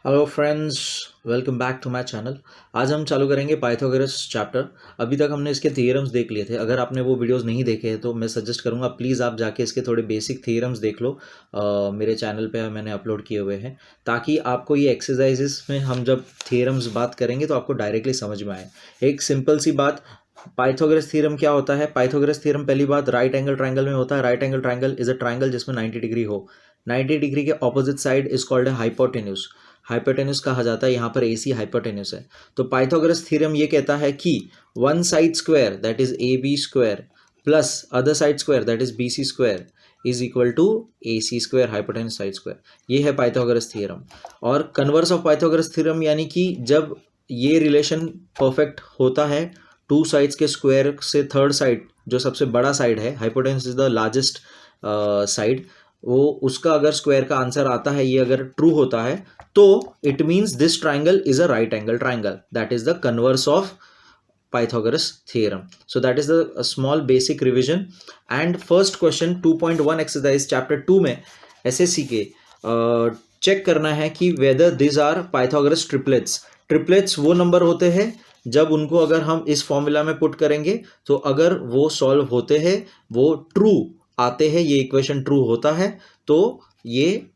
Hello friends, welcome back to my channel. आज हम चालू करेंगे पाइथागोरस चैप्टर। अभी तक हमने इसके थ्योरम्स देख लिए थे। अगर आपने वो वीडियोस नहीं देखे हैं तो मैं सजेस्ट करूंगा प्लीज़ आप जाके इसके थोड़े बेसिक थ्योरम्स देख लो। मेरे चैनल पे मैंने अपलोड किए हुए हैं ताकि आपको ये एक्सरसाइजेस में हम जब थ्योरम्स बात करेंगे तो आपको डायरेक्टली समझ में आए। एक सिंपल सी बात, पाइथागोरस थ्योरम क्या होता है? पाइथागोरस थ्योरम पहली बात राइट एंगल ट्रायंगल में होता है। Right angle triangle is a triangle जिसमें 90 डिग्री हो। 90 डिग्री के ऑपोजिट साइड इज कॉल्ड है हाइपोटेन्यूज। हाइपोटेन्यूज कहा जाता है, यहाँ पर एसी हाइपोटेन्यूज है। तो पाइथागोरस थ्योरम ये कहता है कि one side square that is A B square plus other side square that is B C square is equal to A C square hypotenuse side square. ये है पाइथागोरस थ्योरम। और converse of Pythagoras theorem यानी कि जब ये relation perfect होता है, two sides के स्क्वायर से थर्ड साइड जो सबसे बड़ा साइड है, hypotenuse is the largest side, वो उसका अगर स्क्वायर का आंसर आता है, ये अगर ट्रू होता है तो it means this triangle is a right angle triangle. That is the converse of Pythagoras theorem. So that is the a small basic revision. And first question 2.1 exercise chapter 2 में SSC के check करना है कि whether these are Pythagoras triplets. Triplets वो number होते हैं जब उनको अगर हम इस फॉर्मूला में पुट करेंगे तो अगर वो सॉल्व होते हैं, वो ट्रू आते हैं, ये इक्वेशन ट्रू होता है, तो ये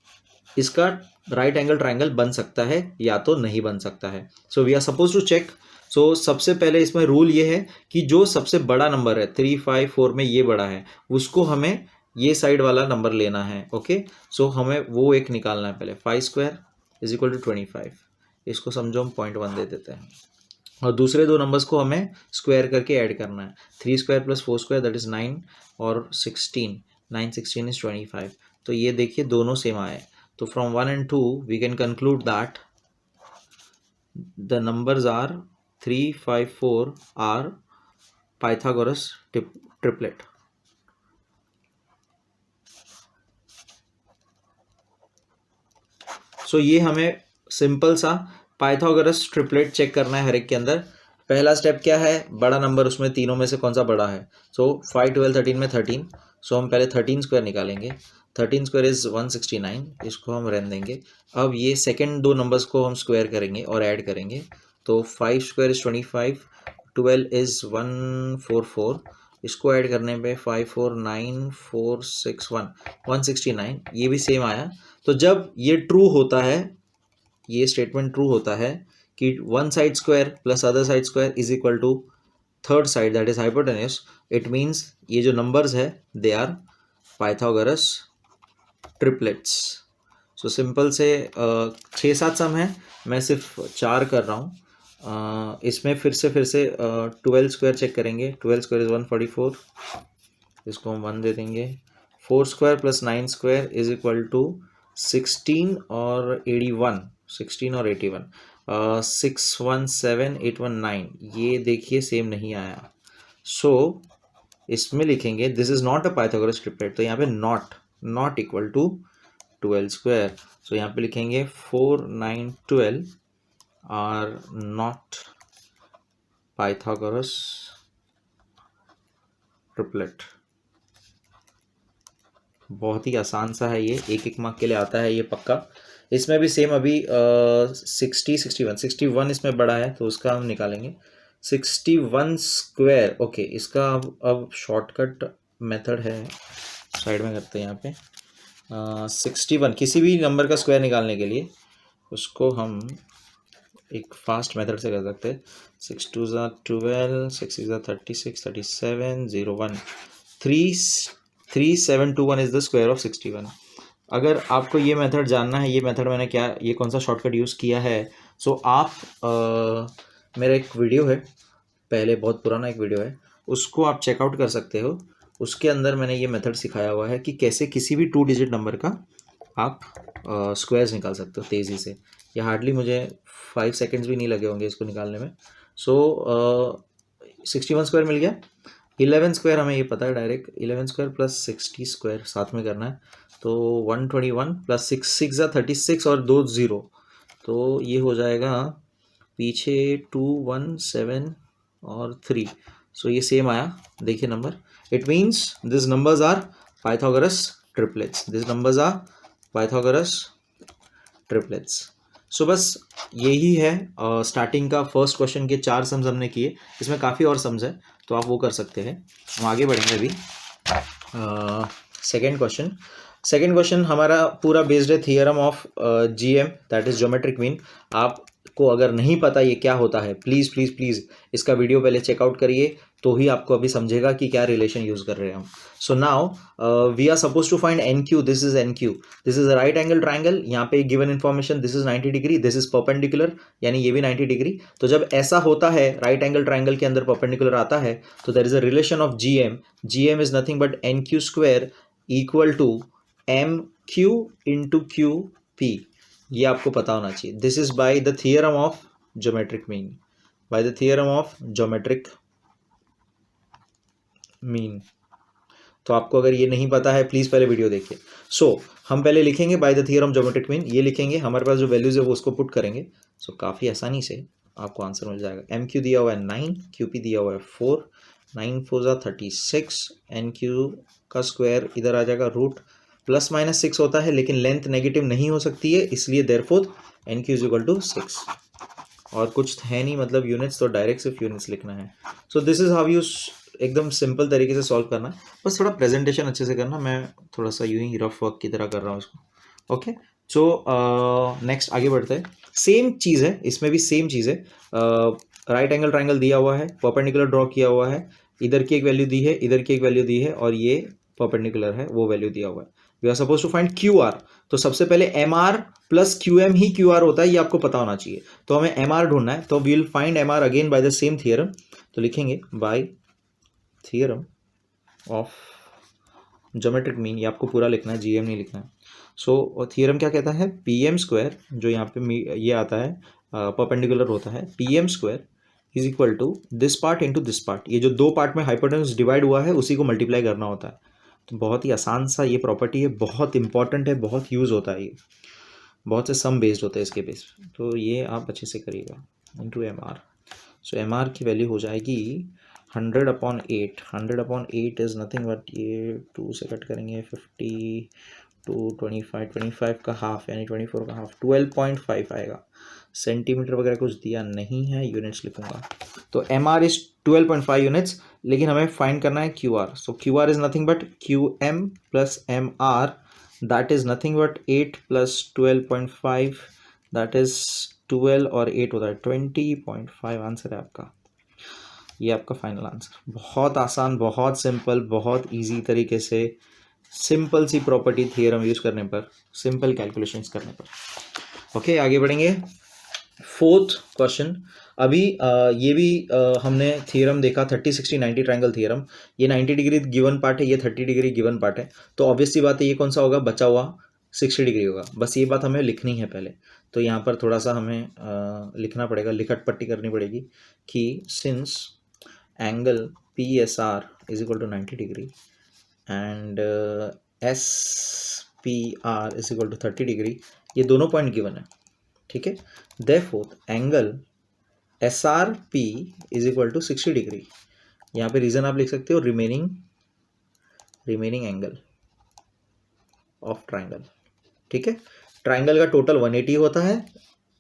इसका राइट एंगल ट्राइंगल बन सकता है या तो नहीं बन सकता है। So we are suppose to check. So सबसे पहले इसमें रूल ये है कि जो सबसे बड़ा नंबर है 3, 5, 4 में ये बड़ा है, उसको हमें ये साइड वाला नंबर लेना है। ओके, सो हमें वो एक निकालना है पहले। 5 स्क्वायर इज इक्वल टू 25। इसको समझो हम 0.1 दे देते हैं। और दूसरे दो नंबर्स को हमें स्क्वायर करके ऐड करना है। 3 square plus 4 square that is 9 और 16। 9 16 इज 25। तो ये देखिए दोनों सेम आए। तो from 1 and 2 we can conclude that the numbers are 3, 5, 4 are Pythagoras triplet. So ये हमें सिंपल सा पाइथागोरस ट्रिपलेट चेक करना है हर एक के अंदर। पहला स्टेप क्या है? बड़ा नंबर, उसमें तीनों में से कौन सा बड़ा है? सो 5, 12, 13 में 13। सो हम पहले 13 स्क्वायर निकालेंगे। 13 स्क्वायर इज 169, इसको हम रहने देंगे। अब ये सेकेंड दो नंबर्स को हम स्क्वायर करेंगे और ऐड करेंगे। तो 5 स्क्वायर इज 25, 12 इज 144, इसको ऐड करने पे 5, 4, 9, 4, 6, 1, 169, ये भी सेम आया। तो जब ये ट्रू होता है, ये स्टेटमेंट ट्रू होता है कि one side square plus other side square is equal to third side that is hypotenuse, it means ये जो नंबर्स है they are Pythagoras triplets. So simple से 6-7 सम है, मैं सिर्फ 4 कर रहा हूँ। इसमें फिर से 12 स्क्वायर चेक करेंगे। 12 स्क्वायर इज 144, इसको हम 1 दे देंगे। 4 square plus 9 square is equal to 16 और 81, 16 और 81। 617, 819, ये देखिए सेम नहीं आया। सो इसमें लिखेंगे this is not a Pythagoras triplet. तो यहाँ पे नॉट इक्वल टू 12 स्क्वायर। सो यहाँ पे लिखेंगे 4, 9, 12 आर नॉट पाइथागोरस ट्रिपलेट। बहुत ही आसान सा है ये, एक एक मार्क के लिए आता है ये पक्का। इसमें भी सेम अभी 61 इसमें बड़ा है तो उसका हम निकालेंगे। 61 स्क्वायर, ओके, इसका अब शॉर्टकट मेथड है, साइड में करते हैं यहाँ पे। 61 किसी भी नंबर का स्क्वायर निकालने के लिए उसको हम एक फास्ट मेथड से कर सकते हैं। 6 2 12, 6 6 36, 37, 0 1, 3 7 2 1 इज द स्क्वायर ऑफ 61। अगर आपको ये मेथड जानना है, ये मेथड मैंने क्या, ये कौन सा शॉर्टकट यूज़ किया है, सो आप मेरा एक वीडियो है, पहले बहुत पुराना एक वीडियो है, उसको आप चेकआउट कर सकते हो। उसके अंदर मैंने ये मेथड सिखाया हुआ है कि कैसे किसी भी 2 डिजिट नंबर का आप स्क्वायर्स निकाल सकते हो तेज़ी से। ये हार्डली मुझे 5 सेकेंड्स भी नहीं लगे होंगे इसको निकालने में। सो 61 स्क्वायर मिल गया। 11 स्क्वायर हमें ये पता है डायरेक्ट, 11 स्क्वायर प्लस 60 स्क्वायर साथ में करना है। तो 121 प्लस 6 6 36 और 2 0, तो ये हो जाएगा पीछे 2 1 7 और 3। सो ये सेम आया, देखिए number. It means this numbers are Pythagoras triplets. This numbers are Pythagoras triplets. So बस यही है स्टार्टिंग का फर्स्ट क्वेश्चन के 4 सम्स हमने किए। इसमें काफ़ी और सम्स है तो आप वो कर सकते हैं। हम आगे बढ़ेंगे अभी। सेकेंड क्वेश्चन हमारा पूरा बेस्ड है theorem of GM, that is geometric mean. आपको अगर नहीं पता ये क्या होता है, प्लीज़ प्लीज़ प्लीज़ इसका वीडियो पहले चेकआउट करिए, तो ही आपको अभी समझेगा कि क्या रिलेशन यूज़ कर रहे हैं हम। So now we are suppose to find N Q, this is N Q, this is a right angle triangle. यहाँ पे given information this is 90 degree, this is perpendicular, यानी ये भी 90 डिग्री। तो जब ऐसा होता है राइट एंगल ट्राइंगल के अंदर परपेंडिकुलर आता है तो there is a relation of G M. G M is nothing but N Q square equal to M Q into Q P. ये आपको पता होना चाहिए। This is by the theorem of geometric mean, by the theorem of geometric mean. तो आपको अगर ये नहीं पता है प्लीज़ पहले वीडियो देखिए। सो हम पहले लिखेंगे bye the theorem geometric mean, ये लिखेंगे, हमारे पास जो वैल्यूज है वो उसको पुट करेंगे। सो काफ़ी आसानी से आपको आंसर मिल जाएगा। एम क्यू दिया हुआ है 9, क्यू पी दिया हुआ है 4, 9 4 जा 36, एन क्यू का स्क्वायर इधर आ जाएगा रूट, प्लस माइनस 6 होता है लेकिन लेंथ नेगेटिव नहीं हो सकती है, इसलिए therefore N Q is equal to 6। और कुछ है नहीं, मतलब यूनिट्स, तो डायरेक्ट सिर्फ यूनिट्स लिखना है। So this is how you एकदम सिंपल तरीके से सॉल्व करना है। बस थोड़ा प्रेजेंटेशन अच्छे से करना, मैं थोड़ा सा यूं ही रफ वर्क की तरह कर रहा हूँ इसको। ओके, सो नेक्स्ट आगे बढ़ते हैं। सेम चीज़ है, इसमें भी सेम चीज़ है। राइट एंगल ट्राइंगल दिया हुआ है, परपेंडिकुलर ड्रॉ किया हुआ है, इधर की एक वैल्यू दी है, इधर की एक वैल्यू दी है, और ये परपेंडिकुलर है, वो वैल्यू दिया हुआ है। We are suppose to find Q R. तो सबसे पहले M R plus Q M ही क्यू आर होता है, ये आपको पता होना चाहिए। तो हमें एम आर ढूंढना है, तो we will find M R again by the same theorem. तो लिखेंगे by theorem of geometric mean, ये आपको पूरा लिखना है, जीएम नहीं लिखना है। सो थियरम क्या कहता है, पी एम स्क्वायर, जो यहाँ पे ये आता है परपेंडिकुलर होता है, P M square is equal to this part into this part. ये जो दो पार्ट में हाइपोटेन्यूस डिवाइड हुआ है उसी को मल्टीप्लाई करना होता है। तो बहुत ही आसान सा ये प्रॉपर्टी है, बहुत इंपॉर्टेंट है, बहुत यूज़ होता है ये, बहुत से सम बेस्ड होते हैं इसके बेस। तो ये आप अच्छे से करिएगा, इंटू एम आर। सो एम आर की वैल्यू हो जाएगी 100/8। 100/8 इज़ नथिंग बट, ये 2 से कट करेंगे 50 टू 25, 25 का हाफ यानी 24 का हाफ, 12.5 आएगा। सेंटीमीटर वगैरह कुछ दिया नहीं है, यूनिट्स लिखूंगा। तो एम आर इज 12.5 यूनिट्स, लेकिन हमें फाइंड करना है Q R. So Q R is nothing but Q M plus M R, that is nothing but 8 plus 12.5, that is 12 और 8 होता है 20.5। आंसर है आपका, ये आपका फाइनल आंसर। बहुत आसान, बहुत सिंपल, बहुत इजी तरीके से, सिंपल सी प्रॉपर्टी थियरम यूज करने पर, सिंपल कैलकुलेशंस करने पर। ओके, आगे बढ़ेंगे। Fourth question. अभी ये भी हमने थियरम देखा 30 60 90 ट्रायंगल थियरम। ये 90 डिग्री गिवन पार्ट है, ये 30 डिग्री गिवन पार्ट है। तो ऑब्वियस सी बात है, ये कौन सा होगा, बचा हुआ 60 डिग्री होगा। बस ये बात हमें लिखनी है पहले। तो यहाँ पर थोड़ा सा हमें लिखना पड़ेगा, लिखट पट्टी करनी पड़ेगी कि since angle P S R is equal to 90 degree and S P R is equal to 30 degree, ये दोनों पॉइंट गिवन है, ठीक है। Therefore angle S R P is equal to 60 degree. यहाँ पे रीजन आप लिख सकते हो, रिमेनिंग एंगल ऑफ ट्राइंगल, ठीक है। ट्राइंगल का टोटल 180 होता है,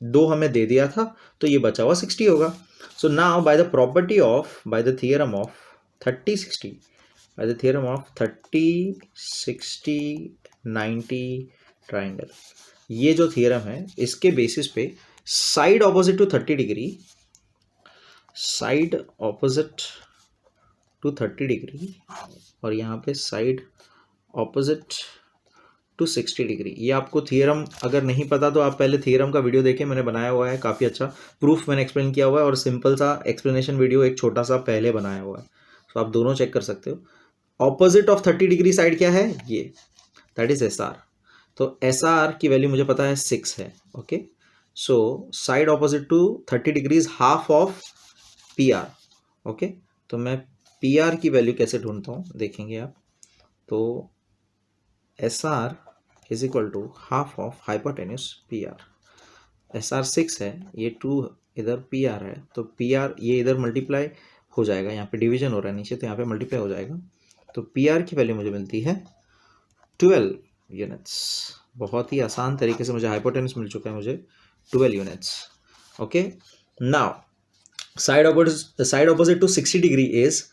2 हमें दे दिया था, तो ये बचा हुआ 60 होगा। So now by the property of, by the theorem of 30 60, by the theorem of 30 60 90 triangle, ये जो थियरम है इसके बेसिस पे side opposite to 30 degree, side opposite to 30 degree, और यहाँ पे साइड ऑपोजिट टू 60 डिग्री। ये आपको थियरम अगर नहीं पता तो आप पहले थियरम का वीडियो देखें, मैंने बनाया हुआ है, काफ़ी अच्छा प्रूफ मैंने एक्सप्लेन किया हुआ है, और सिंपल सा एक्सप्लेनेशन वीडियो एक छोटा सा पहले बनाया हुआ है। तो आप दोनों चेक कर सकते हो। ऑपोजिट ऑफ 30 डिग्री साइड क्या है, ये, दैट इज एस आर। तो एस आर की वैल्यू मुझे पता है 6 है, okay. So side opposite to 30 degree is half of P R, okay. तो मैं पी आर की वैल्यू कैसे ढूंढता हूँ देखेंगे आप। तो S R is equal to half of hypotenuse P R. S R 6 है, ये 2 इधर पी आर है, तो पी आर ये इधर मल्टीप्लाई हो जाएगा, यहाँ पे डिवीजन हो रहा है नीचे, तो यहाँ पे मल्टीप्लाई हो जाएगा। तो पी आर की वैल्यू मुझे मिलती है 12 यूनिट्स। बहुत ही आसान तरीके से मुझे हाइपोटेन्यूस मिल चुका है, मुझे 12 units. Okay, now side opposite to 60 degree is,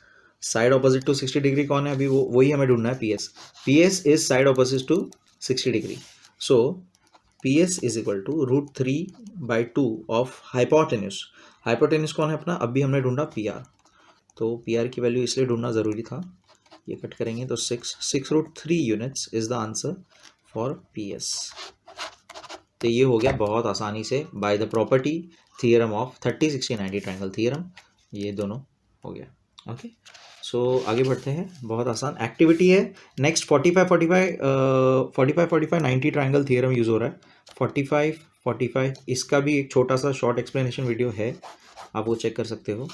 side opposite to 60 degree कौन है, अभी वो वही हमें ढूंढना है, PS. PS is side opposite to 60 degree. So PS is equal to √3/2 of hypotenuse. Hypotenuse कौन है अपना, अभी हमने ढूंढा PR, तो PR की वैल्यू इसलिए ढूंढना ज़रूरी था. ये कट करेंगे तो 6√3 units is the answer for PS. तो ये हो गया बहुत आसानी से bye the property theorem of 30, 60, 90 triangle theorem. ये दोनों हो गया. ओके, सो आगे बढ़ते हैं. बहुत आसान एक्टिविटी है. नेक्स्ट 45, 90 ट्रायंगल थियरम यूज़ हो रहा है. 45, इसका भी एक छोटा सा शॉर्ट एक्सप्लेनेशन वीडियो है, आप वो चेक कर सकते हो.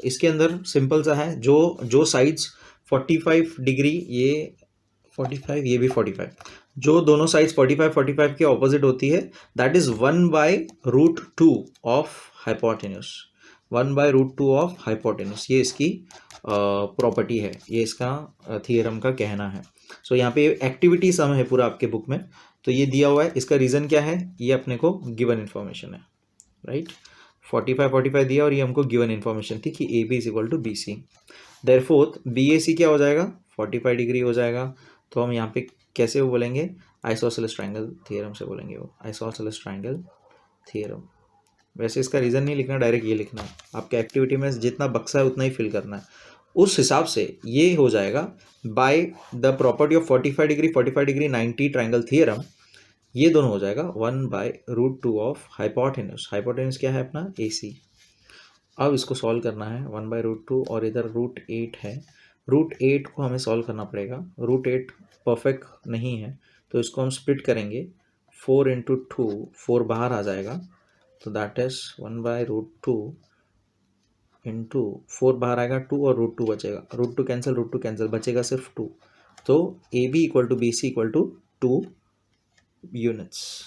इसके अंदर सिंपल सा है, जो साइड्स 45 डिग्री, ये 45, ये भी 45, जो दोनों साइड्स 45 के ऑपोजिट होती है, that is 1/√2 of hypotenuse. 1/√2 of hypotenuse, ये इसकी प्रॉपर्टी है, ये इसका थियरम का कहना है. सो यहाँ पे एक्टिविटी सम है पूरा आपके बुक में, तो ये दिया हुआ है. इसका रीज़न क्या है, ये अपने को गिवन इन्फॉर्मेशन है, राइट. 45 दिया और ये हमको गिवन इन्फॉर्मेशन थी कि AB is equal to BC. Therefore BAC क्या हो जाएगा, 45 डिग्री हो जाएगा. तो हम यहाँ पे कैसे वो बोलेंगे, आइसोसेलेस ट्रायंगल थियरम से बोलेंगे, वो आइसोसेलेस ट्रायंगल थियरम. वैसे इसका रीज़न नहीं लिखना, डायरेक्ट ये लिखना है. आपके एक्टिविटी में जितना बक्सा है उतना ही फिल करना है. उस हिसाब से ये हो जाएगा bye the property of 45 degree 90 triangle theorem. ये दोनों हो जाएगा 1/√2 ऑफ हाइपोटेन्यूस. हाइपोटेन्यूस क्या है अपना, AC. अब इसको सॉल्व करना है. 1/√2 और इधर √8 है. √8 को हमें सॉल्व करना पड़ेगा. √8 परफेक्ट नहीं है, तो इसको हम स्प्लिट करेंगे. 4 × 2, 4 बाहर आ जाएगा, तो दैट इज 1/√2 इंटू 4 बाहर आएगा 2 और √2 बचेगा. √2 कैंसिल, बचेगा सिर्फ 2. तो AB equal to BC equal to 2 units.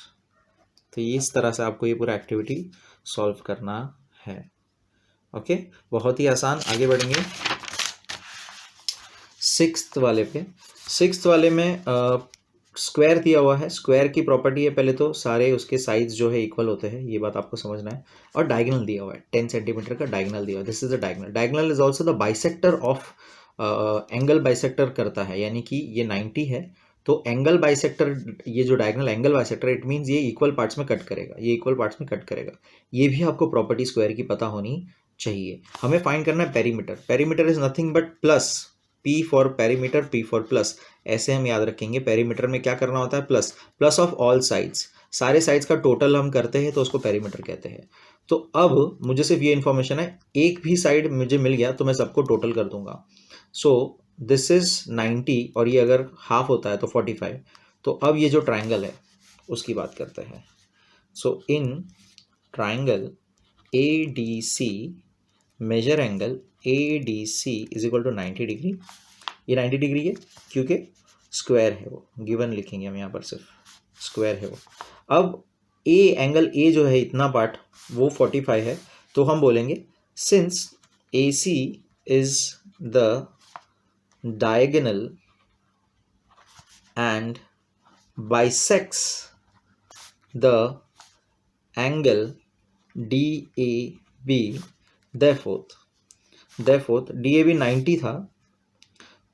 तो इस तरह से आपको ये पूरा एक्टिविटी सॉल्व करना है. ओके, बहुत ही आसान. आगे बढ़ेंगे सिक्स्थ वाले पे. सिक्स्थ वाले में स्क्वायर दिया हुआ है. स्क्वायर की प्रॉपर्टी है, पहले तो सारे उसके साइड्स जो है इक्वल होते हैं, ये बात आपको समझना है. और डायगोनल दिया हुआ है, 10 सेंटीमीटर का डायगोनल दिया हुआ है. This is the diagonal. Diagonal is also the bisector of, angle bisector करता है, यानी कि ये 90 है, तो एंगल बाइसेक्टर, ये जो diagonal angle bisector, it means ये इक्वल पार्ट्स में कट करेगा, ये इक्वल पार्ट्स में कट करेगा. ये भी आपको प्रॉपर्टी स्क्वायर की पता होनी चाहिए. हमें फाइंड करना है perimeter. Perimeter is nothing but plus, P for perimeter, P for plus, ऐसे हम याद रखेंगे. पेरीमीटर में क्या करना होता है, प्लस ऑफ ऑल साइड्स. सारे साइड्स का टोटल हम करते हैं तो उसको पेरीमीटर कहते हैं. तो अब मुझे सिर्फ ये इन्फॉर्मेशन है, एक भी साइड मुझे मिल गया तो मैं सबको टोटल कर दूंगा. सो दिस इज 90 और ये अगर हाफ होता है तो 45. तो अब ये जो ट्राइंगल है उसकी बात करते हैं. So in triangle ADC, major angle ADC is equal to 90 degree. ये 90 डिग्री है क्योंकि स्क्वायर है, वो गिवन लिखेंगे हम यहाँ पर, सिर्फ स्क्वायर है वो. अब एंगल A जो है, इतना पार्ट, वो 45 है, तो हम बोलेंगे since AC is the diagonal and bisects the angle DAB, therefore DAB 90 था,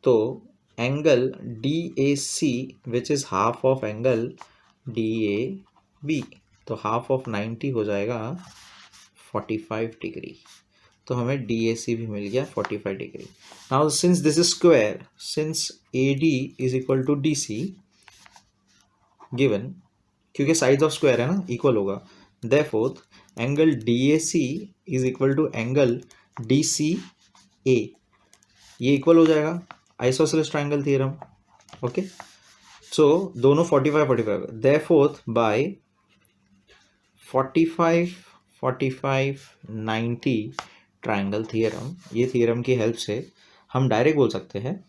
तो angle DAC which is half of angle DAB, तो हाफ ऑफ 90 हो जाएगा 45 डिग्री. तो हमें DAC भी मिल गया 45 degree. Now since this is square, since AD is equal to DC given, क्योंकि साइड्स ऑफ स्क्वायर है ना, इक्वल होगा, therefore angle DAC is equal to angle DCA, ये इक्वल हो जाएगा. Isosceles triangle theorem. Okay, so दोनों 45, therefore by 45, 90 triangle theorem, ये theorem की हेल्प से हम डायरेक्ट बोल सकते हैं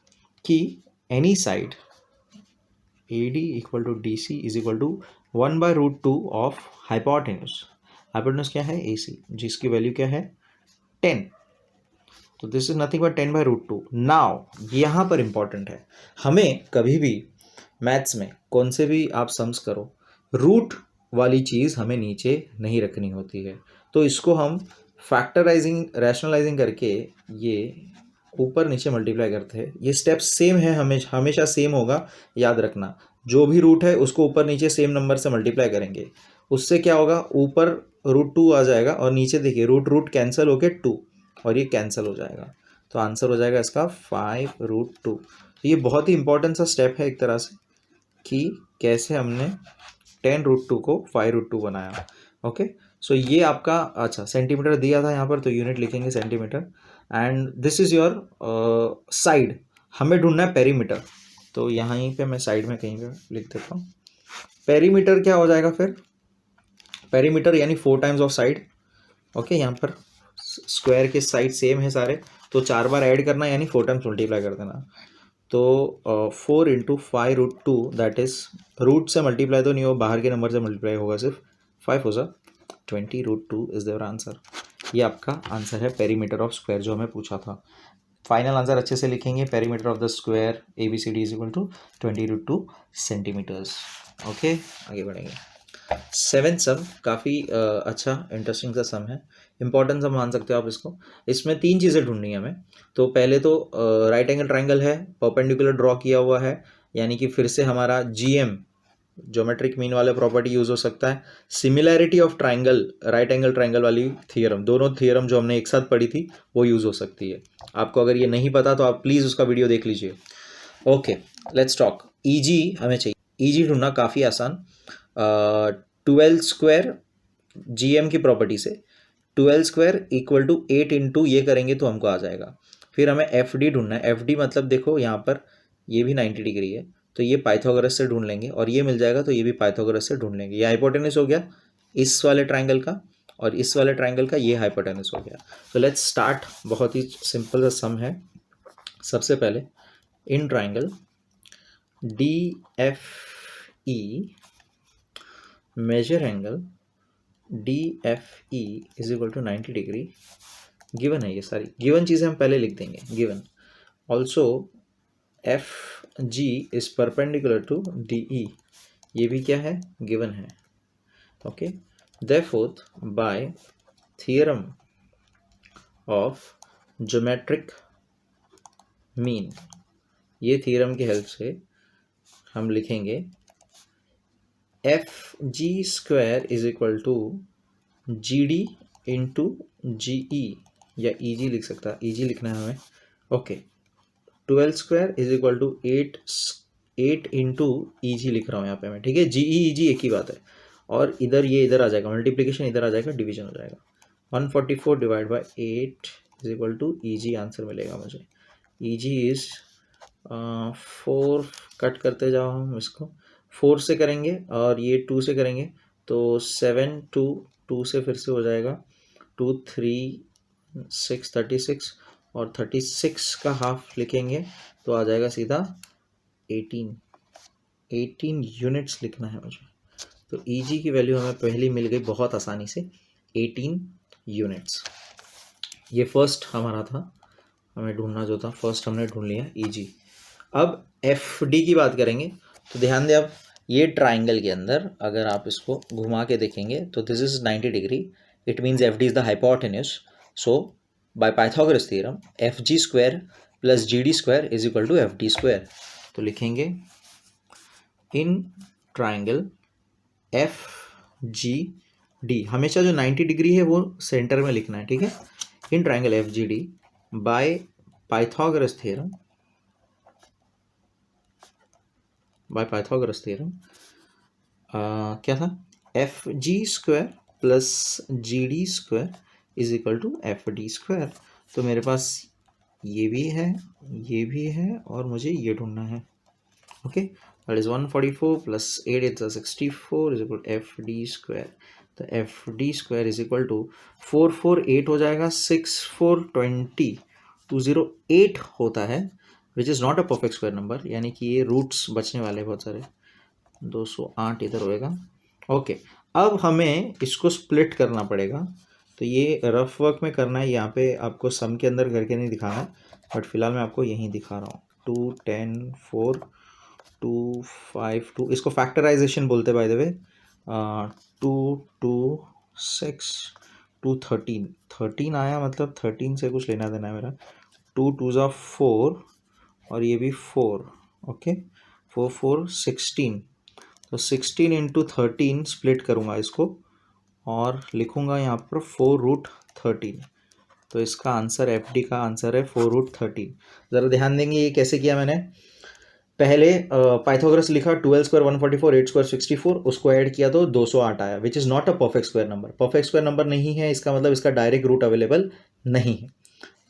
कि any side AD equal to DC is equal to 1/√2 of hypotenuse. Hypotenuse क्या है, AC, जिसकी वैल्यू क्या है 10. तो this is nothing but 10/√2. Now यहाँ पर इंपॉर्टेंट है, हमें कभी भी मैथ्स में कौन से भी आप सम्स करो, रूट वाली चीज़ हमें नीचे नहीं रखनी होती है। तो इसको हम फैक्टराइजिंग रैशनलाइजिंग करके ये ऊपर नीचे मल्टीप्लाई करते हैं। ये स्टेप सेम है, हमेशा सेम होगा, याद रखना। जो भी रूट है उसको ऊपर नीचे सेम नंबर से मल्टीप्लाई करेंगे, उससे क्या होगा, ऊपर √2 आ जाएगा और नीचे देखिए रूट रूट कैंसिल होके 2 और ये कैंसिल हो जाएगा। तो आंसर हो जाएगा इसका 5√2। तो ये बहुत ही इंपॉर्टेंट सा स्टेप है एक तरह से कि कैसे हमने 10√2 को 5√2 बनाया। ओके, सो ये आपका, अच्छा सेंटीमीटर दिया था यहाँ पर तो यूनिट लिखेंगे centimetre. And this is your side, हमें ढूंढना है पेरीमीटर। तो यहाँ पे मैं साइड में कहीं पे लिख देता हूँ। पेरीमीटर क्या हो जाएगा फिर, पेरीमीटर यानी 4 टाइम्स ऑफ साइड। ओके, यहाँ पर स्क्वायर के साइड सेम है सारे, तो 4 बार ऐड करना यानी 4 टाइम्स मल्टीप्लाई कर देना। तो 4 × 5√2 दैट इज, रूट से मल्टीप्लाई तो नहीं हो, बाहर के नंबर से मल्टीप्लाई होगा सिर्फ। 5 हो जा 20√2 इज देयर आंसर। ये आपका आंसर है पेरीमीटर ऑफ स्क्वायर जो हमें पूछा था। फाइनल आंसर अच्छे से लिखेंगे, perimeter of the square ABCD is equal to 20√2 centimetres. Okay, आगे बढ़ेंगे। 7th सम काफ़ी अच्छा इंटरेस्टिंग सा सम है, इंपॉर्टेंट सम मान सकते हो आप इसको। इसमें 3 चीज़ें ढूंढनी है हमें। तो पहले तो राइट एंगल ट्राइंगल है, परपेंडिकुलर ड्रॉ किया हुआ है, यानी कि फिर से हमारा GM ज्योमेट्रिक मीन वाला प्रॉपर्टी यूज़ हो सकता है। Similarity of triangle, right angle triangle वाली थियरम, दोनों थियरम जो हमने एक साथ पढ़ी थी वो यूज़ हो सकती है। आपको अगर ये नहीं पता तो आप प्लीज़ उसका वीडियो देख लीजिए। Okay, let's talk. EG हमें चाहिए। EG ढूंढना काफ़ी आसान। 12² GM की प्रॉपर्टी से 12² इक्वल टू 8 इंटू ये करेंगे तो हमको आ जाएगा। फिर हमें FD ढूंढना है। FD मतलब देखो यहाँ पर ये भी 90 डिग्री है, तो ये पाइथागोरस से ढूंढ लेंगे, और ये मिल जाएगा तो ये भी पाइथागोरस से ढूंढ लेंगे। ये हाइपोटेनस हो गया इस वाले ट्राइंगल का, और इस वाले ट्राइंगल का ये हाइपोटेनस हो गया। तो लेट्स स्टार्ट। बहुत ही सिंपल सा सम है। सबसे पहले in triangle DFE measure angle DFE is equal to 90 degree. Given है, ये सारी गिवन चीज़ें हम पहले लिख देंगे। Given also FG is perpendicular to DE, ये भी क्या है, गिवन है। Okay, therefore by theorem of geometric mean, ये थियरम की हेल्प से हम लिखेंगे FG² is equal to GD into GE, या EG लिख सकता है, EG लिखना है हमें। Okay, 12² is equal to 8 into EG लिख रहा हूँ यहाँ पे मैं, ठीक है। GE EG एक ही बात है, और इधर ये इधर आ जाएगा, मल्टीप्लिकेशन इधर आ जाएगा, डिवीजन हो जाएगा। 144 divide by 8 is equal to EG answer मिलेगा मुझे। EG इज 4, कट करते जाओ हम इसको, 4 से करेंगे और ये 2 से करेंगे तो 7 2 से फिर से हो जाएगा 2 3 6 36, और 36 का हाफ लिखेंगे तो आ जाएगा सीधा 18 यूनिट्स लिखना है मुझे। तो EG की वैल्यू हमें पहली मिल गई बहुत आसानी से, 18 यूनिट्स। ये फर्स्ट हमारा था, हमें ढूंढना जो था फर्स्ट हमने ढूंढ लिया EG। अब FD की बात करेंगे तो ध्यान दें, अब ये ट्राइंगल के अंदर अगर आप इसको घुमा के देखेंगे तो this is 90 degree, it means FD is the hypotenuse. So by Pythagoras theorem FG² plus GD² is equal to FD²। तो लिखेंगे इन ट्राइंगल FGD, हमेशा जो 90 डिग्री है वो सेंटर में लिखना है, ठीक है। In triangle FGD bye Pythagoras theorem, bye Pythagoras theorem क्या था, FG² plus GD² is equal to FD²। तो मेरे पास ये भी है, ये भी है, और मुझे ये ढूंढना है। Okay, that is 144 plus 8 is 64 is equal FD²। तो FD² इज इक्वल टू 4 4 8 हो जाएगा, 6 4 20 208 होता है, which is not a perfect square number, यानी कि ये रूट्स बचने वाले बहुत सारे, 208 इधर होएगा। ओके, अब हमें इसको स्प्लिट करना पड़ेगा, तो ये रफ वर्क में करना है, यहाँ पे आपको सम के अंदर करके नहीं दिखाना, बट फिलहाल मैं आपको यहीं दिखा रहा हूँ। 2 10 4 2 5 2, इसको फैक्टराइजेशन बोलते बाय द वे, 2 2 6 2 13 13 आया, मतलब 13 से कुछ लेना देना है मेरा। 2 2 ज़ा 4 और ये भी 4, ओके 4 4 16, तो 16 इंटू 13 स्प्लिट करूँगा इसको और लिखूँगा यहाँ पर 4√13। तो इसका आंसर एफ डी का आंसर है 4√13। ज़रा ध्यान देंगे ये कैसे किया मैंने। पहले पाइथागोरस लिखा 12 स्क्वायर 144, 8 स्क्वायर 64, उसको ऐड किया तो 208 आया, which is not a perfect square number. Perfect square number नहीं है, इसका मतलब इसका डायरेक्ट रूट अवेलेबल नहीं है।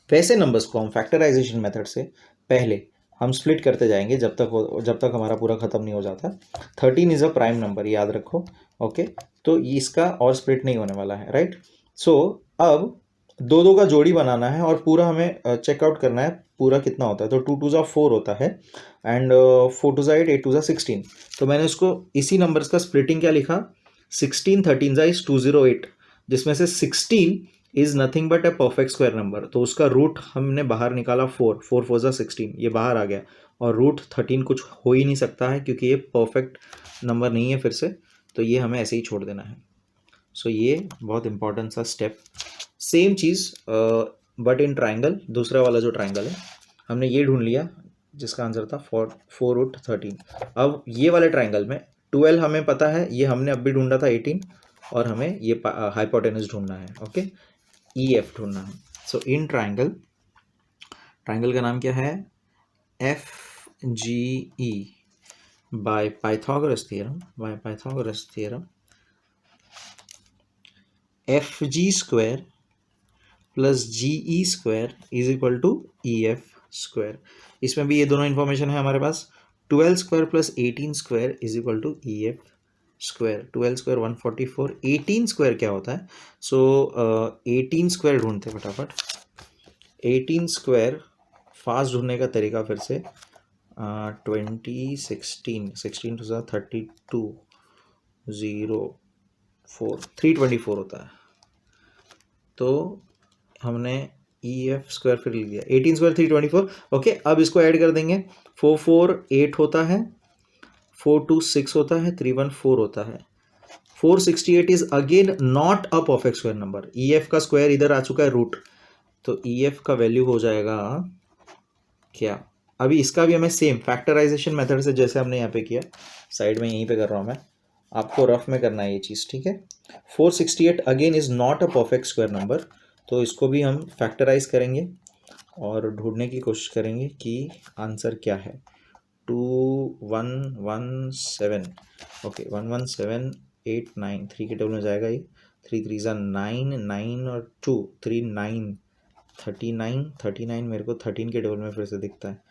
वैसे नंबर्स को हम फैक्टराइजेशन मेथड से पहले हम स्प्लिट करते जाएंगे जब तक हमारा पूरा खत्म नहीं हो जाता। 13 इज़ अ प्राइम नंबर, याद रखो, ओके। तो इसका और स्प्लिट नहीं होने वाला है, राइट। सो अब दो दो का जोड़ी बनाना है और पूरा हमें चेकआउट करना है पूरा कितना होता है। तो 2 2 ज़ा 4 होता है एंड 4 2 ज़ा 8, 8 2 ज़ा 16। तो मैंने उसको इसी नंबर्स का स्प्लिटिंग क्या लिखा, 16 13 ज़ा इज 208, जिसमें से 16 is nothing but a perfect square number. तो उसका रूट हमने बाहर निकाला 4, 4 4 ज़ा 16, ये बाहर आ गया। और रूट 13 कुछ हो ही नहीं सकता है क्योंकि ये परफेक्ट नंबर नहीं है फिर से, तो ये हमें ऐसे ही छोड़ देना है। सो ये बहुत इंपॉर्टेंट सा step. Same cheese but in triangle, दूसरा वाला जो ट्राइंगल है हमने ये ढूंढ लिया जिसका आंसर था 4√13। अब ये वाले ट्राइंगल में 12 हमें पता है, ये हमने अब भी ढूंढा था 18, और हमें ये हाइपोटेनस ढूंढना है, ओके, ई एफ ढूंढना है। सो इन ट्राइंगल, ट्राइंगल का नाम क्या है, F G E by Pythagoras theorem, F G square plus G E square is equal to E F square. इसमें भी ये दोनों इन्फॉर्मेशन है हमारे पास। 12 square plus 18 square is equal to E F square. 12 square 144, 18 square क्या होता है। सो 18 स्क्वायर ढूंढते फटाफट। 18 स्क्वायर फास्ट ढूंढने का तरीका फिर से 16 टू 32 0 4 324 होता है। तो हमने ई एफ स्क्वायर फिर लिख दिया, 18 स्क्वायर 324, ओके। अब इसको ऐड कर देंगे, 4 4 8 होता है, 4 2 6 होता है, 3 1 4 होता है। 468 is again not a perfect square number. E F का स्क्वायर इधर आ चुका है रूट, तो ई एफ का वैल्यू हो जाएगा क्या। अभी इसका भी हमें सेम फैक्टराइजेशन मेथड से जैसे हमने यहाँ पे किया, साइड में यहीं पे कर रहा हूँ मैं, आपको रफ में करना है ये चीज़, ठीक है। 468 again is not a perfect square number, तो इसको भी हम फैक्टराइज करेंगे और ढूंढने की कोशिश करेंगे कि आंसर क्या है। 2117, ओके 11789, 3 के टेबल में जाएगा ये, 3 3 ज़ा 9, 9 और 2 3 9, 39 मेरे को 13 के टेबल में फिर से दिखता है।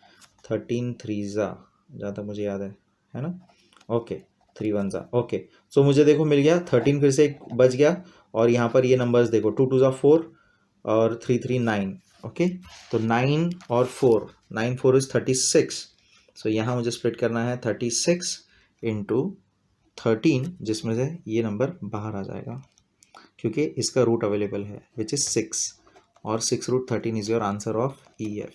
13 3 ज़ा, जहाँ तक मुझे याद है ना, ओके 3 1 ज़ा, ओके। सो मुझे देखो मिल गया 13, फिर से एक बच गया, और यहाँ पर ये नंबर्स देखो 2 2 ज़ा 4 और 3 3 9, ओके। तो 9 और 4, 9 4 इज 36। सो यहाँ मुझे स्प्लिट करना है 36 इंटू 13, जिसमें से ये नंबर बाहर आ जाएगा क्योंकि इसका रूट अवेलेबल है विच इज़ 6, और 6√13 is your answer of E F.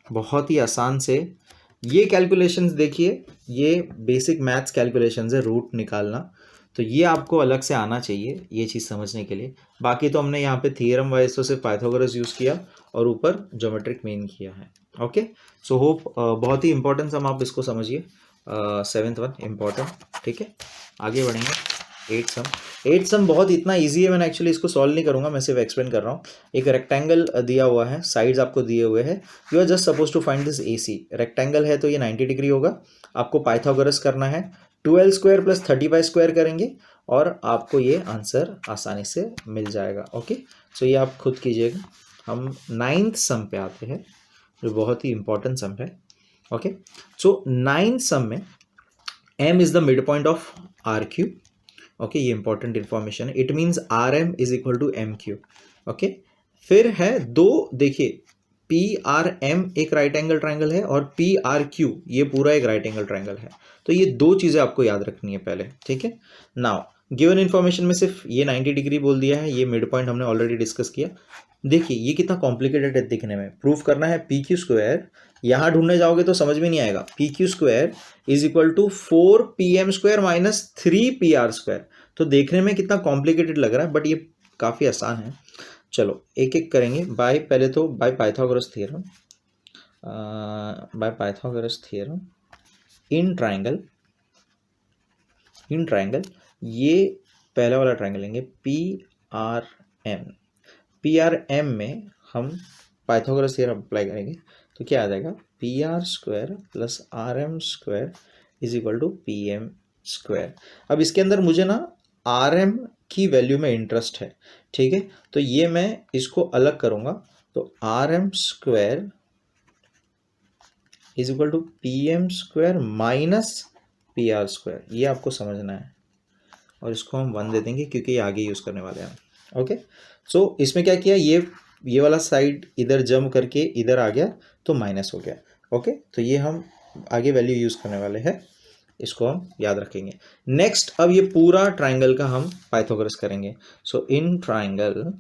बहुत ही आसान से ये कैलकुलेशंस देखिए, ये बेसिक मैथ्स कैलकुलेशंस है, रूट निकालना, तो ये आपको अलग से आना चाहिए ये चीज़ समझने के लिए। बाकी तो हमने यहाँ पे थियरम वाइज तो सिर्फ पाइथागोरस यूज़ किया और ऊपर ज्योमेट्रिक मीन किया है, ओके। सो होप बहुत ही इंपॉर्टेंट सम आप इसको समझिए, 7th वन इम्पॉर्टेंट, ठीक है। आगे बढ़ेंगे। 8 सम बहुत इतना इजी है, मैंने एक्चुअली इसको सॉल्व नहीं करूँगा, मैं सिर्फ एक्सप्लेन कर रहा हूँ। एक रेक्टेंगल दिया हुआ है, साइड्स आपको दिए हुए हैं, you are just suppose to find this A C. Rectangle है तो ये 90 डिग्री होगा, आपको पाइथागोरस करना है। 12 स्क्वायर प्लस 35 स्क्वायर करेंगे और आपको ये आंसर आसानी से मिल जाएगा, ओके। सो ये आप खुद कीजिएगा। हम 9th सम पे आते हैं जो बहुत ही इंपॉर्टेंट सम है, ओके। सो 9th सम में m is the mid point of R Q, okay. ये इंपॉर्टेंट इन्फॉर्मेशन है, it means R M is equal to M Q, okay. फिर है दो, देखिए पी आर एम एक राइट एंगल ट्राइंगल है और पी आर क्यू ये पूरा एक राइट एंगल ट्राइंगल है। तो ये दो चीज़ें आपको याद रखनी है पहले, ठीक है। नाउ गिवन इन्फॉर्मेशन में सिर्फ ये 90 डिग्री बोल दिया है, ये मिड पॉइंट हमने ऑलरेडी डिस्कस किया। देखिए ये कितना कॉम्प्लिकेटेड है दिखने में। प्रूफ करना है पी क्यू स्क्वायर यहाँ ढूंढने जाओगे तो समझ में नहीं आएगा। P Q square is equal to 4pm² minus 3pr²। तो देखने में कितना कॉम्प्लिकेटेड लग रहा है, बट ये काफ़ी आसान है। चलो एक एक करेंगे। पहले तो bye Pythagoras theorem, in triangle ये पहला वाला ट्राइंगल लेंगे PRM में हम पाइथागोरस थ्योरम अप्लाई करेंगे तो क्या आ जाएगा, PR² plus RM² is equal to PM²। अब इसके अंदर मुझे ना RM की वैल्यू में इंटरेस्ट है, ठीक है, तो ये मैं इसको अलग करूँगा। तो RM² is equal to PM² minus PR², ये आपको समझना है। और इसको हम 1 दे देंगे क्योंकि ये आगे यूज़ करने वाले हैं। ओके, सो इसमें क्या किया, ये वाला साइड इधर जम करके इधर आ गया तो माइनस हो गया। ओके, तो ये हम आगे वैल्यू यूज़ करने वाले हैं, इसको हम याद रखेंगे। नेक्स्ट, अब ये पूरा ट्राइंगल का हम पाइथागोरस करेंगे। So in triangle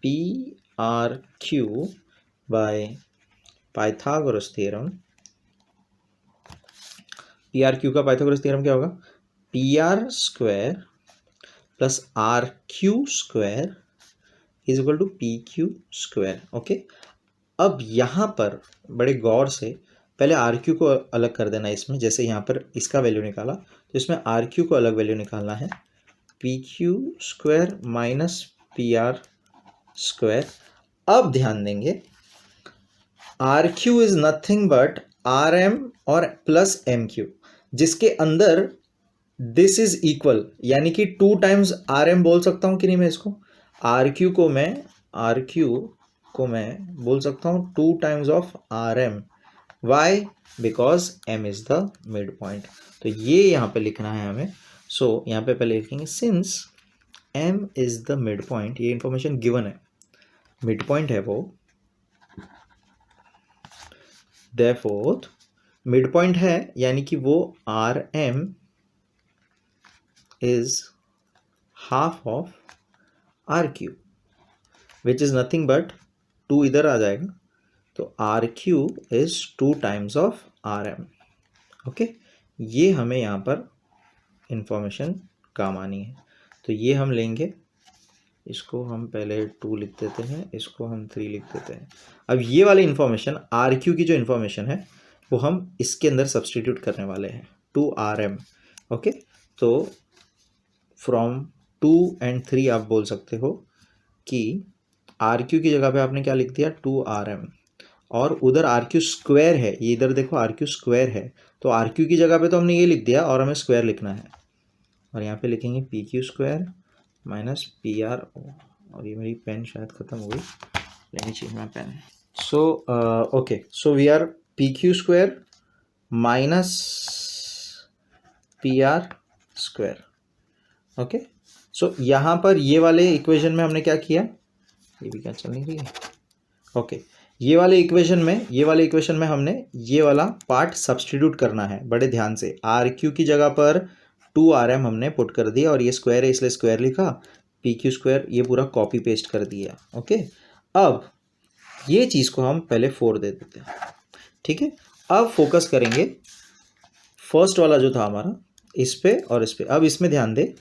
PRQ by Pythagoras theorem, PRQ का पाइथागोरस थ्योरम क्या होगा, PR² plus RQ² is equal to PQ²। Okay, अब यहाँ पर बड़े गौर से पहले RQ को अलग कर देना इसमें। जैसे यहाँ पर इसका वैल्यू निकाला तो इसमें RQ को अलग वैल्यू निकालना है, PQ² माइनस PR²। अब ध्यान देंगे RQ is nothing but RM और प्लस MQ, जिसके अंदर दिस इज इक्वल, यानी कि 2 टाइम्स RM बोल सकता हूँ कि नहीं मैं इसको। RQ को मैं बोल सकता हूँ 2 times of RM। Why? Because M is the mid point. तो ये यहाँ पे लिखना है हमें। सो यहाँ पे पहले लिखेंगे since M is the mid point, ये इंफॉर्मेशन गिवन है, मिड पॉइंट है वो, देयरफॉर मिड पॉइंट है यानी कि वो RM is half of RQ which is nothing but 2 इधर आ जाएगा तो RQ is 2 times of RM। Okay, ये हमें यहाँ पर इंफॉर्मेशन काम आनी है। तो ये हम लेंगे, इसको हम पहले 2 लिख देते हैं, इसको हम 3 लिख देते हैं। अब ये वाली इंफॉर्मेशन RQ की जो इंफॉर्मेशन है वो हम इसके अंदर सब्सटीट्यूट करने वाले हैं, 2RM। ओके, तो फ्रॉम 2 and 3 आप बोल सकते हो कि RQ की जगह पे आपने क्या लिख दिया, 2RM, और उधर RQ² है, ये इधर देखो RQ² है, तो RQ की जगह पे तो हमने ये लिख दिया और हमें स्क्वायर लिखना है, और यहाँ पे लिखेंगे PQ² माइनस PR। और ये मेरी पेन शायद ख़त्म हो गई, लेनी चाहिए मैं pen. So okay, so we are PQ² minus PR²। Okay, so यहाँ पर ये वाले इक्वेशन में हमने क्या किया, ये भी क्या चल नहीं रही है। ओके, ये वाले इक्वेशन में हमने ये वाला पार्ट सब्सटीट्यूट करना है बड़े ध्यान से। RQ की जगह पर 2RM हमने पुट कर दिया, और ये स्क्वायर है इसलिए स्क्वायर लिखा, PQ² ये पूरा कॉपी पेस्ट कर दिया। ओके, अब ये चीज़ को हम पहले 4 दे देते हैं, ठीक है। अब फोकस करेंगे फर्स्ट वाला जो था हमारा, इस पे और इस पे। अब इसमें ध्यान दे,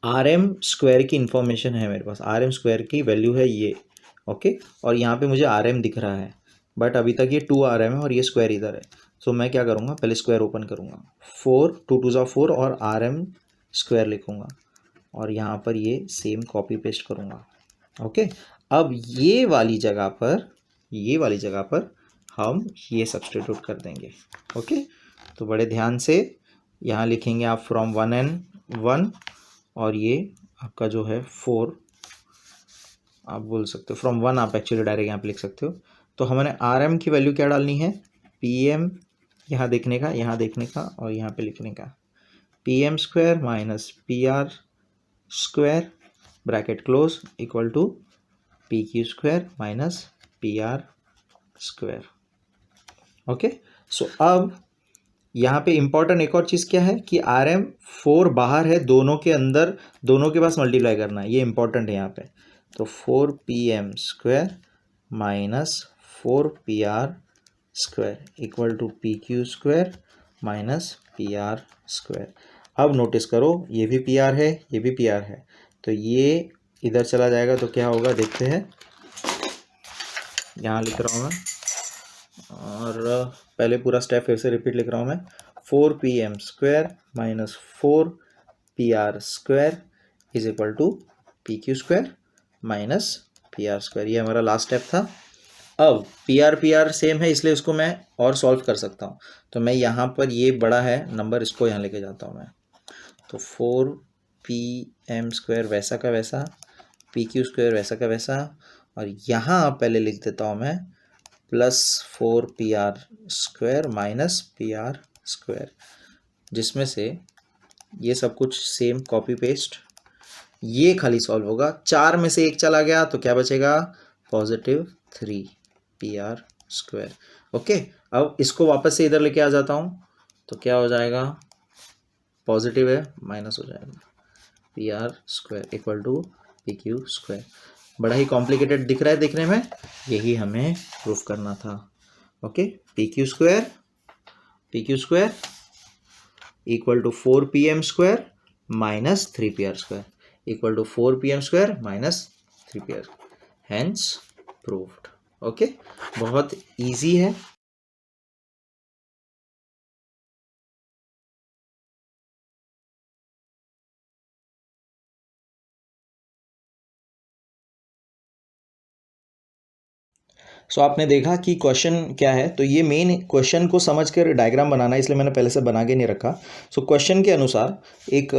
RM² की इंफॉर्मेशन है मेरे पास, RM² की वैल्यू है ये। ओके, और यहाँ पे मुझे RM दिख रहा है, बट अभी तक ये 2RM है और ये स्क्वायर इधर है। सो मैं क्या करूँगा, पहले स्क्वायर ओपन करूँगा, 4 2 2 4 और RM² लिखूँगा, और यहाँ पर ये सेम कॉपी पेस्ट करूँगा। ओके, अब ये वाली जगह पर हम ये सब्सटीट्यूट कर देंगे। ओके, तो बड़े ध्यान से यहाँ लिखेंगे आप फ्रॉम 1 and 1, और ये आपका जो है 4 आप बोल सकते हो, फ्रॉम 1 आप एक्चुअली डायरेक्ट यहाँ पे लिख सकते हो। तो हमने RM की वैल्यू क्या डालनी है, PM यहाँ देखने का और यहाँ पे लिखने का, PM² minus PR² bracket close equal to PQ² minus PR²। Okay, so अब यहाँ पे इंपॉर्टेंट एक और चीज़ क्या है कि RM 4 बाहर है, दोनों के अंदर, दोनों के पास मल्टीप्लाई करना है, ये इंपॉर्टेंट है यहाँ पे। तो 4PM² minus 4PR² square equal to P Q square minus P R square. अब नोटिस करो ये भी पी आर है, ये भी पी आर है, तो ये इधर चला जाएगा तो क्या होगा देखते हैं। यहाँ लिख रहा हूँ मैं, और पहले पूरा स्टेप फिर से रिपीट लिख रहा हूँ मैं। 4pm square minus 4pr square is equal to P Q square minus P R square. ये हमारा लास्ट स्टेप था। अब पी आर सेम है इसलिए इसको मैं और सॉल्व कर सकता हूँ। तो मैं यहाँ पर ये बड़ा है नंबर, इसको यहाँ लेके जाता हूँ मैं। तो 4pm स्क्वायर वैसा का वैसा, पी क्यू स्क्वायर वैसा का वैसा, और यहाँ पहले लिख देता हूँ मैं plus 4pr square minus P R square, जिसमें से ये सब कुछ सेम कॉपी पेस्ट, ये खाली सॉल्व होगा। 4 में से 1 चला गया तो क्या बचेगा, पॉजिटिव 3pr स्क्वायर। ओके, अब इसको वापस से इधर लेके आ जाता हूँ तो क्या हो जाएगा, पॉजिटिव है माइनस हो जाएगा, P R square equal to P Q square. बड़ा ही कॉम्प्लिकेटेड दिख रहा है देखने में, यही हमें प्रूफ करना था। Okay, P Q square equal to 4pm square minus 3pr square equal to 4pm square minus 3pr, hence proved. Okay, बहुत इजी है। सो आपने देखा कि क्वेश्चन क्या है, तो ये मेन क्वेश्चन को समझकर डायग्राम बनाना है, इसलिए मैंने पहले से बना के नहीं रखा। सो क्वेश्चन के अनुसार एक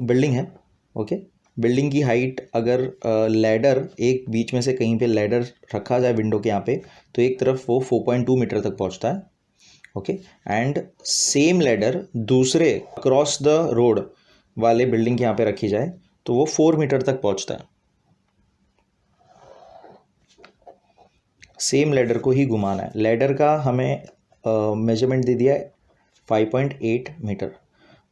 बिल्डिंग है। ओके, बिल्डिंग की हाइट अगर लैडर एक बीच में से कहीं पे लैडर रखा जाए विंडो के यहाँ पे, तो एक तरफ वो 4.2 मीटर तक पहुँचता है। ओके, एंड सेम लैडर दूसरे क्रॉस द रोड वाले बिल्डिंग के यहाँ पे रखी जाए तो वो 4 मीटर तक पहुँचता है। सेम लैडर को ही घुमाना है। लैडर का हमें मेजरमेंट दे दिया है 5.8 मीटर।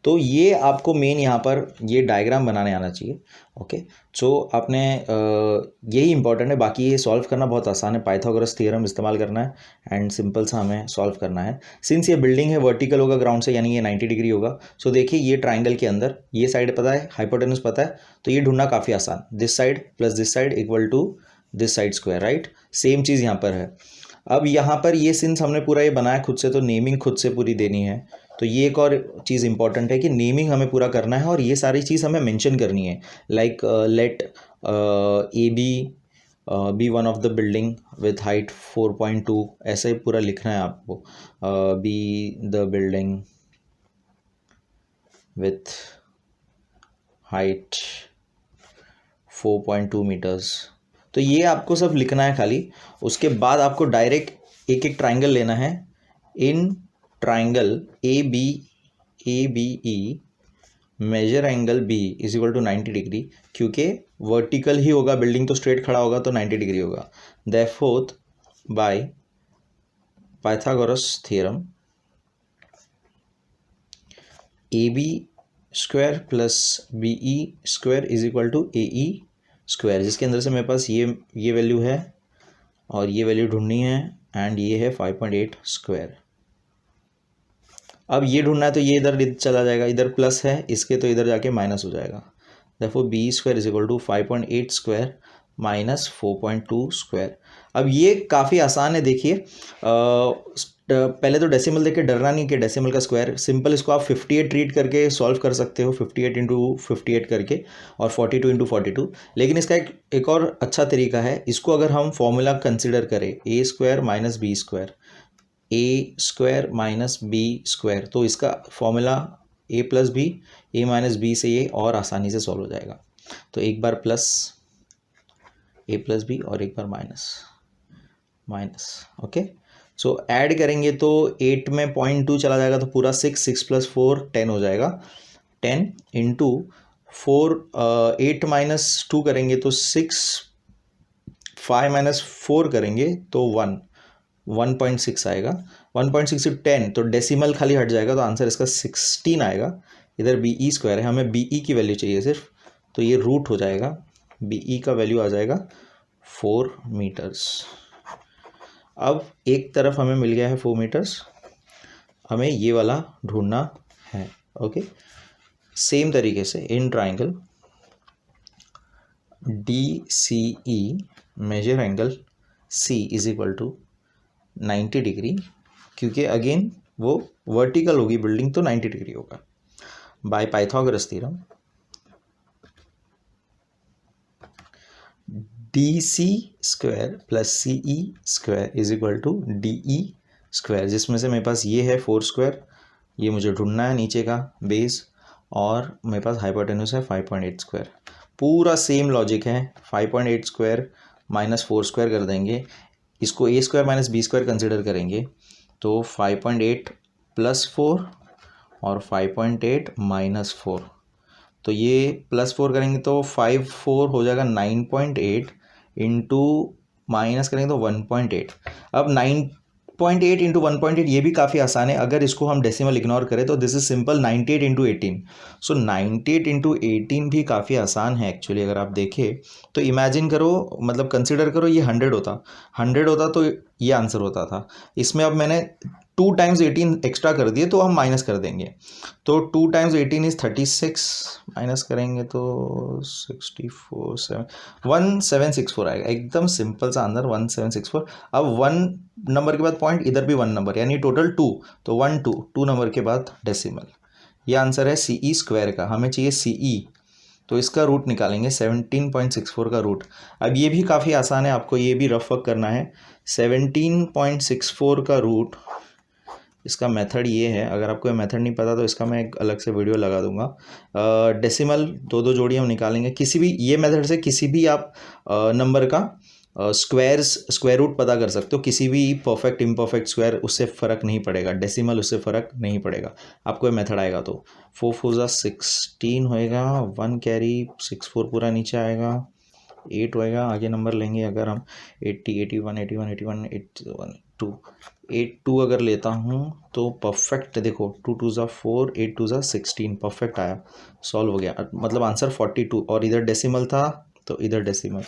तो ये आपको मेन यहाँ पर ये डायग्राम बनाने आना चाहिए। ओके, सो आपने यही इंपॉर्टेंट है, बाकी ये सॉल्व करना बहुत आसान है। पाइथागोरस थ्योरम इस्तेमाल करना है एंड सिंपल सा हमें सॉल्व करना है। सिंस ये बिल्डिंग है वर्टिकल होगा ग्राउंड से, यानी ये 90 डिग्री होगा। सो देखिए ये ट्राइंगल के अंदर ये साइड पता है, हाइपोटेनस पता है, तो ये ढूंढना काफ़ी आसान। This side plus this side equal to this side square, right. Same चीज़ यहाँ पर है। अब यहाँ पर ये सिंस हमने पूरा ये बनाया खुद से, तो नेमिंग खुद से पूरी देनी है। तो ये एक और चीज़ इंपॉर्टेंट है कि नेमिंग हमें पूरा करना है और ये सारी चीज़ हमें मेंशन करनी है। Like let A B one of the building with height 4.2, ऐसे ही पूरा लिखना है आपको। B the building with height 4.2 metres. तो ये आपको सब लिखना है खाली। उसके बाद आपको डायरेक्ट एक एक ट्राइंगल लेना है। In triangle A B E measure angle B is equal to 90 degree, क्योंकि वर्टिकल ही होगा, बिल्डिंग तो स्ट्रेट खड़ा होगा तो 90 डिग्री होगा। Therefore by Pythagoras theorem A B square plus B E square is equal to A E square, जिसके अंदर से मेरे पास ये वैल्यू है और ये वैल्यू ढूंढनी है, एंड ये है 5.8 स्क्वायर। अब ये ढूंढना है तो ये इधर चला जाएगा, इधर प्लस है इसके तो इधर जाके माइनस हो जाएगा। देखो B square is equal to 5.8 square minus 4.2 square. अब ये काफ़ी आसान है, देखिए पहले तो डेसिमल देख के डरना नहीं कि डेसिमल का स्क्वायर, सिंपल इसको आप 58 ट्रीट करके सॉल्व कर सकते हो, 58 इंटू 58 करके, और 42 इंटू 42। लेकिन इसका एक और अच्छा तरीका है, इसको अगर हम फॉर्मूला कंसिडर करें ए स्क्वायर माइनस बी स्क्वायर, ए स्क्वायर माइनस बी स्क्वायर, तो इसका फॉर्मूला ए प्लस बी, ए माइनस बी से ये और आसानी से सॉल्व हो जाएगा। तो एक बार प्लस ए प्लस बी और एक बार minus minus. Okay, so add करेंगे तो 8 में 0.2 चला जाएगा तो पूरा 6 प्लस 4 10 हो जाएगा। 10 इंटू 4 8 माइनस 2 करेंगे तो 6, 5 माइनस 4 करेंगे तो 1.6 आएगा। 1.6 से 10 तो डेसिमल खाली हट जाएगा, तो आंसर इसका 16 आएगा। इधर बी ई स्क्वायर है, हमें बी ई की वैल्यू चाहिए सिर्फ, तो ये रूट हो जाएगा, बी ई का वैल्यू आ जाएगा 4 मीटर्स। अब एक तरफ हमें मिल गया है 4 मीटर्स, हमें ये वाला ढूंढना है। ओके, सेम तरीके से in triangle DCE measure angle C is equal to 90 degree, क्योंकि अगेन वो वर्टिकल होगी बिल्डिंग तो 90 डिग्री होगा। By Pythagoras theorem DC square plus CE square is equal to DE square, जिसमें से मेरे पास ये है 4 स्क्वायर, ये मुझे ढूंढना है नीचे का बेस, और मेरे पास हाइपोटेन्यूस है 5.8 स्क्वायर। पूरा सेम लॉजिक है, 5.8 स्क्वायर माइनस 4 स्क्वायर कर देंगे, इसको a square minus b square consider करेंगे तो 5.8 प्लस 4 और 5.8 माइनस 4, तो ये प्लस 4 करेंगे तो 5 हो जाएगा 9.8 इंटू माइनस करेंगे तो 1.8। अब 9.8 इंटू 1.8 ये भी काफ़ी आसान है, अगर इसको हम डेसिमल इग्नोर करें तो this is simple 98 into 18। So 98 into 18 भी काफ़ी आसान है एक्चुअली। अगर आप देखें तो इमेजिन करो, मतलब कंसिडर करो ये 100 होता तो ये आंसर होता था। इसमें अब मैंने 2 टाइम्स 18 एक्स्ट्रा कर दिए तो हम माइनस कर देंगे, तो 2 टाइम्स 18 इज 36, माइनस करेंगे तो 1764 आएगा। एकदम सिंपल सा आंसर 1764। अब 1 नंबर के बाद पॉइंट, इधर भी 1 नंबर, यानी टोटल 2, तो 2 नंबर के बाद डेसिमल। ये आंसर है CE स्क्वायर का, हमें चाहिए CE, तो इसका रूट निकालेंगे 17.64 का रूट। अब ये भी काफ़ी आसान है, आपको ये भी रफ वर्क करना है। 17.64 का रूट, इसका मेथड ये है, अगर आपको ये मेथड नहीं पता तो इसका मैं एक अलग से वीडियो लगा दूंगा। डेसिमल 2 जोड़ी हम निकालेंगे, किसी भी ये मेथड से किसी भी आप नंबर का स्क्वायर रूट पता कर सकते हो, किसी भी परफेक्ट इम्परफेक्ट स्क्वायर, उससे फ़र्क नहीं पड़ेगा, डेसिमल उससे फ़र्क नहीं पड़ेगा, आपको ये मेथड आएगा तो 4 4 16 होएगा, 1 कैरी 64 पूरा नीचे आएगा, 8 होएगा, आगे नंबर लेंगे अगर हम 80 81 81 81 81 2 8 2 अगर लेता हूँ तो परफेक्ट, देखो 2 2 4 8 2 16, परफेक्ट आया, सॉल्व हो गया, मतलब आंसर 42, और इधर डेसिमल था तो इधर डेसिमल।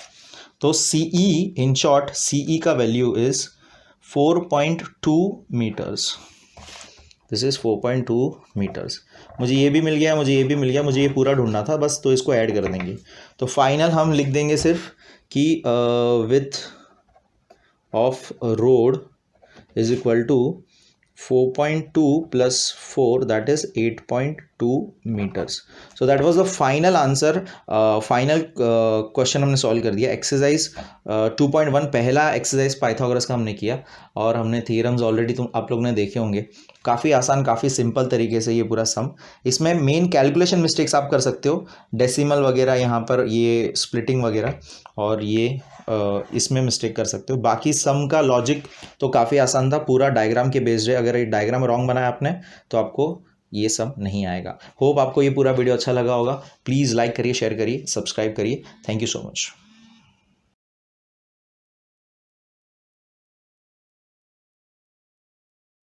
तो CE इन शॉर्ट, CE का value is 4.2 metres, this is 4.2 metres. मुझे ये भी मिल गया, मुझे ये भी मिल गया, मुझे ये पूरा ढूंढना था बस, तो इसको ऐड कर देंगे, तो फाइनल हम लिख देंगे सिर्फ कि width of road is equal to 4.2 plus 4, that is 8.2 meters. So that was the final answer. Final question हमने सॉल्व कर दिया। एक्सरसाइज 2.1 पहला एक्सरसाइज पाइथागोरस का हमने किया, और हमने थ्योरम्स ऑलरेडी आप लोग ने देखे होंगे। काफ़ी आसान, काफ़ी सिंपल तरीके से ये पूरा सम। इसमें मेन कैलकुलेशन मिस्टेक्स आप कर सकते हो, डेसिमल वगैरह, यहाँ पर ये स्प्लिटिंग वगैरह, और ये इसमें मिस्टेक कर सकते हो। बाकी सम का लॉजिक तो काफ़ी आसान था, पूरा डायग्राम के बेस्ड है। अगर ये डायग्राम रॉन्ग बनाया आपने तो आपको ये सब नहीं आएगा। होप आपको ये पूरा वीडियो अच्छा लगा होगा। प्लीज़ लाइक करिए, शेयर करिए, सब्सक्राइब करिए। Thank you so much.